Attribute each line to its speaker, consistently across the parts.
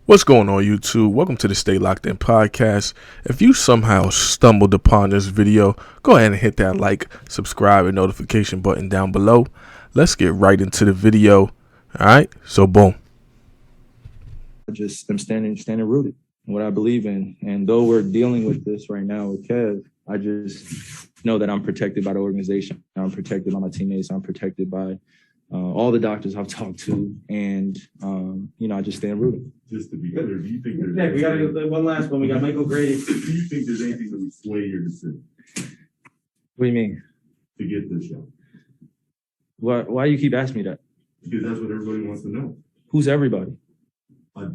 Speaker 1: What's going on, YouTube? Welcome to the Stay Locked In podcast. If you somehow stumbled upon this video, go ahead and hit that like, subscribe, and notification button down below. Let's get right into the video. All right, so boom.
Speaker 2: I'm standing rooted in what I believe in. And though we're dealing with this right now with Kev, I just know that I'm protected by the organization. I'm protected by my teammates. I'm protected by all the doctors I've talked to. And, I just stand rooted.
Speaker 3: Just to be clear, do you think there's
Speaker 4: we got to go one last one. We got Michael Grady.
Speaker 3: Do you think there's anything that would sway your decision
Speaker 2: What do you mean?
Speaker 3: to get this shot?
Speaker 2: Why you keep asking me that?
Speaker 3: Because that's what everybody wants to know.
Speaker 2: Who's everybody?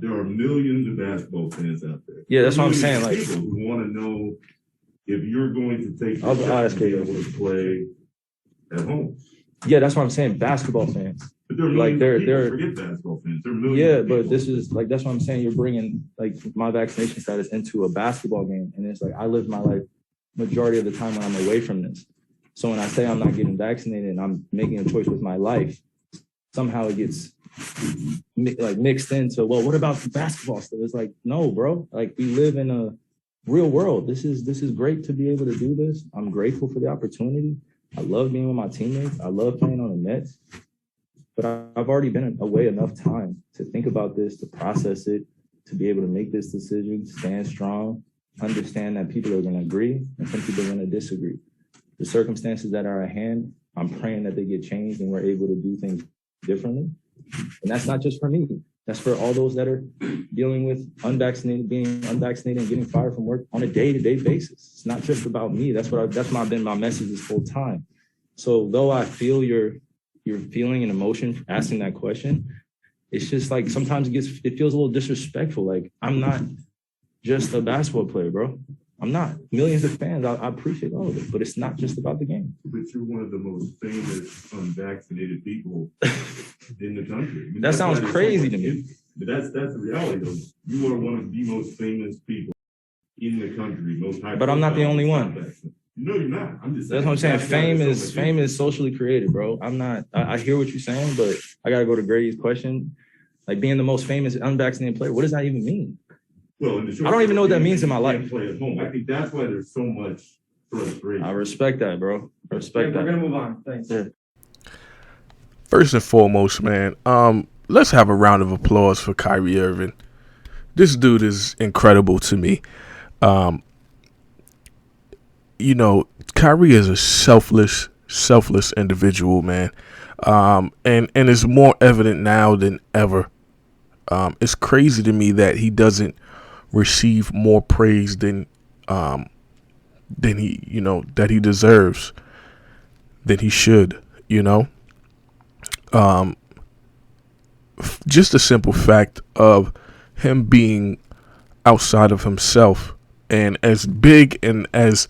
Speaker 3: There are millions of basketball fans out there.
Speaker 2: Yeah, that's what I'm
Speaker 3: Millions
Speaker 2: saying.
Speaker 3: of
Speaker 2: Like,
Speaker 3: people who want to know if you're going to take the
Speaker 2: I'll
Speaker 3: shot
Speaker 2: ask
Speaker 3: and be
Speaker 2: you.
Speaker 3: able to play at home.
Speaker 2: yeah, that's what I'm saying. Basketball fans.
Speaker 3: But there are
Speaker 2: Like,
Speaker 3: millions
Speaker 2: they're-
Speaker 3: of people. Forget basketball fans. There are millions
Speaker 2: Yeah,
Speaker 3: of people.
Speaker 2: but this is like, that's what I'm saying. You're bringing like my vaccination status into a basketball game. And it's like, I live my life majority of the time when I'm away from this. So when I say I'm not getting vaccinated and I'm making a choice with my life, somehow it gets mixed into, well, what about the basketball stuff? It's like, no, bro, like we live in a real world. This is great to be able to do this. I'm grateful for the opportunity. I love being with my teammates. I love playing on the Nets. But I've already been away enough time to think about this, to process it, to be able to make this decision, stand strong, understand that people are going to agree and some people are going to disagree. The circumstances that are at hand, I'm praying that they get changed and we're able to do things differently. And that's not just for me. That's for all those that are dealing with being unvaccinated and getting fired from work on a day-to-day basis. It's not just about me. That's been my message this whole time. So though I feel your feeling and emotion asking that question, it's just like sometimes it feels a little disrespectful. Like, I'm not just a basketball player, bro. I'm not. Millions of fans, I appreciate all of it, but it's not just about the game.
Speaker 3: But you're one of the most famous unvaccinated people in the country. I mean,
Speaker 2: That sounds
Speaker 3: why there's
Speaker 2: crazy
Speaker 3: so
Speaker 2: to
Speaker 3: much
Speaker 2: me.
Speaker 3: But that's the reality, though. You are one of the most famous people in the country.
Speaker 2: But I'm not the only one.
Speaker 3: No, you're not. I'm just
Speaker 2: That's what I'm saying.
Speaker 3: That's why there's so much
Speaker 2: Fame is socially created, bro. I'm not. I hear what you're saying, but I gotta go to Grady's question. Like, being the most famous unvaccinated player, what does that even mean?
Speaker 3: Well, in the short
Speaker 2: I don't even know what that
Speaker 3: term,
Speaker 2: means in my
Speaker 3: you can't
Speaker 2: life.
Speaker 3: Play at home. I think that's why there's so much frustration.
Speaker 2: I respect that, bro. I respect
Speaker 4: We're
Speaker 2: that.
Speaker 4: gonna move on. Thanks.
Speaker 2: Yeah.
Speaker 1: First and foremost, man, let's have a round of applause for Kyrie Irving. This dude is incredible to me. Kyrie is a selfless individual, man. And it's more evident now than ever. It's crazy to me that he doesn't receive more praise than he deserves, than he should, just the simple fact of him being outside of himself, and as big and as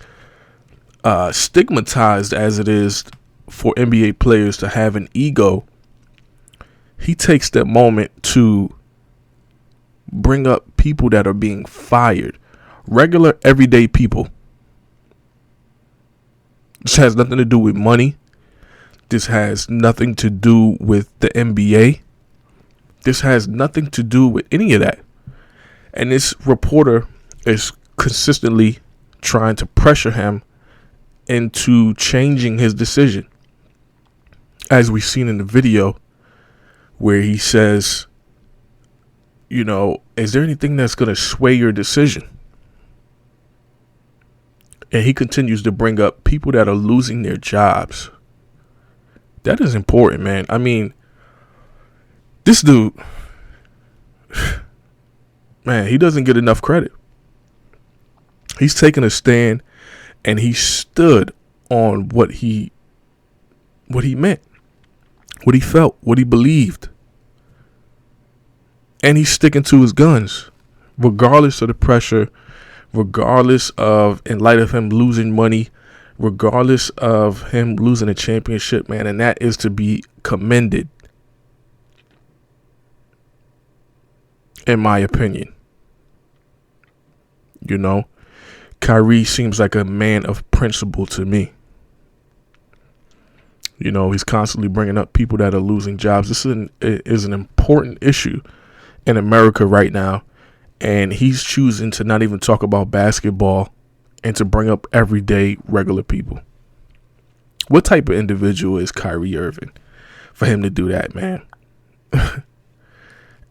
Speaker 1: stigmatized as it is for NBA players to have an ego, he takes that moment to bring up people that are being fired, regular everyday people. This has nothing to do with money. This has nothing to do with the NBA. This has nothing to do with any of that. And this reporter is consistently trying to pressure him into changing his decision. As we've seen in the video where he says, is there anything that's going to sway your decision? And he continues to bring up people that are losing their jobs. That is important, man. I mean, this dude, man, he doesn't get enough credit. He's taken a stand and he stood on what he meant, what he felt, what he believed. And he's sticking to his guns, regardless of the pressure, regardless of, in light of him losing money, regardless of him losing a championship, man. And that is to be commended, in my opinion. Kyrie seems like a man of principle to me. He's constantly bringing up people that are losing jobs. This is an important issue in America right now. And he's choosing to not even talk about basketball and to bring up everyday regular people. What type of individual is Kyrie Irving for him to do that, man?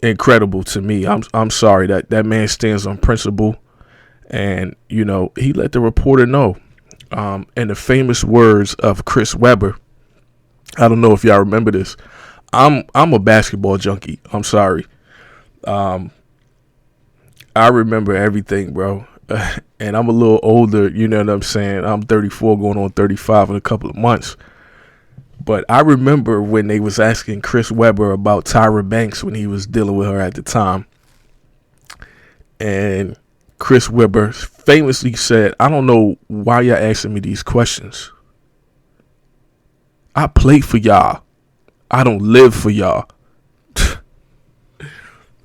Speaker 1: Incredible to me. I'm sorry that man stands on principle. And, you know, he let the reporter know. In the famous words of Chris Webber, I don't know if y'all remember this. I'm a basketball junkie. I'm sorry. I remember everything, bro. And I'm a little older, you know what I'm saying? I'm 34 going on 35 in a couple of months. But I remember when they was asking Chris Webber about Tyra Banks when he was dealing with her at the time. And Chris Webber famously said, I don't know why y'all asking me these questions. I play for y'all. I don't live for y'all.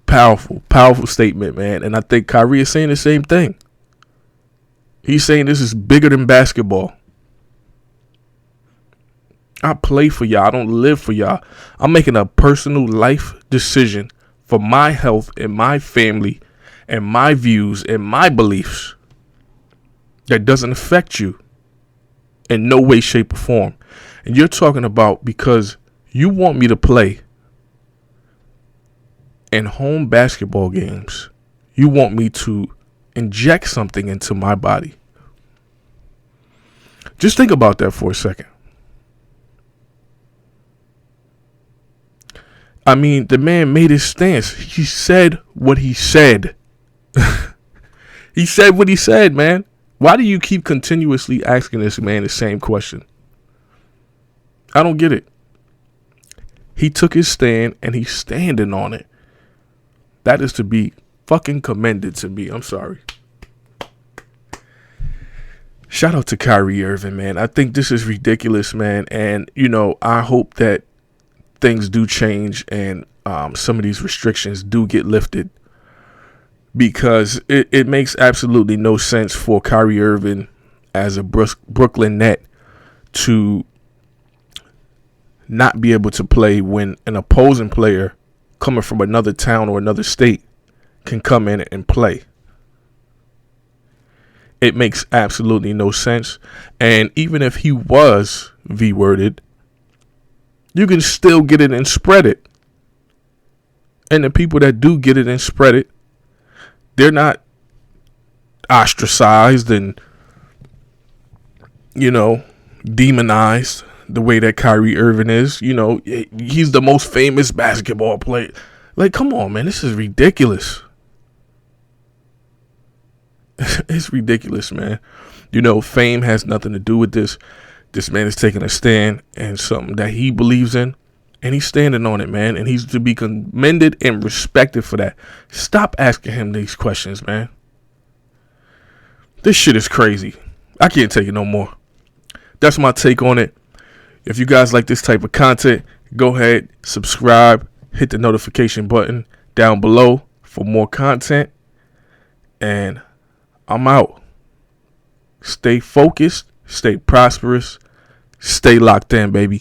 Speaker 1: Powerful statement, man. And I think Kyrie is saying the same thing. He's saying this is bigger than basketball. I play for y'all. I don't live for y'all. I'm making a personal life decision for my health and my family and my views and my beliefs that doesn't affect you in no way, shape, or form. And you're talking about because you want me to play in home basketball games, you want me to inject something into my body. Just think about that for a second. I mean, the man made his stance. He said what he said. He said what he said, man. Why do you keep continuously asking this man the same question? I don't get it. He took his stand and he's standing on it. That is to be fucking commended to me. I'm sorry. Shout out to Kyrie Irving, man. I think this is ridiculous, man. And, you know, I hope that things do change and some of these restrictions do get lifted. Because it makes absolutely no sense for Kyrie Irving as a Brooklyn Net to not be able to play when an opposing player coming from another town or another state can come in and play. It makes absolutely no sense. And even if he was V-worded, you can still get it and spread it. And the people that do get it and spread it, they're not ostracized and, you know, demonized the way that Kyrie Irving is. You know, he's the most famous basketball player. Like, come on, man. This is ridiculous. It's ridiculous, man. You know, fame has nothing to do with this. This man is taking a stand and something that he believes in. And he's standing on it, man. And he's to be commended and respected for that. Stop asking him these questions, man. This shit is crazy. I can't take it no more. That's my take on it. If you guys like this type of content, go ahead, subscribe, hit the notification button down below for more content. And I'm out. Stay focused, stay prosperous, stay locked in, baby.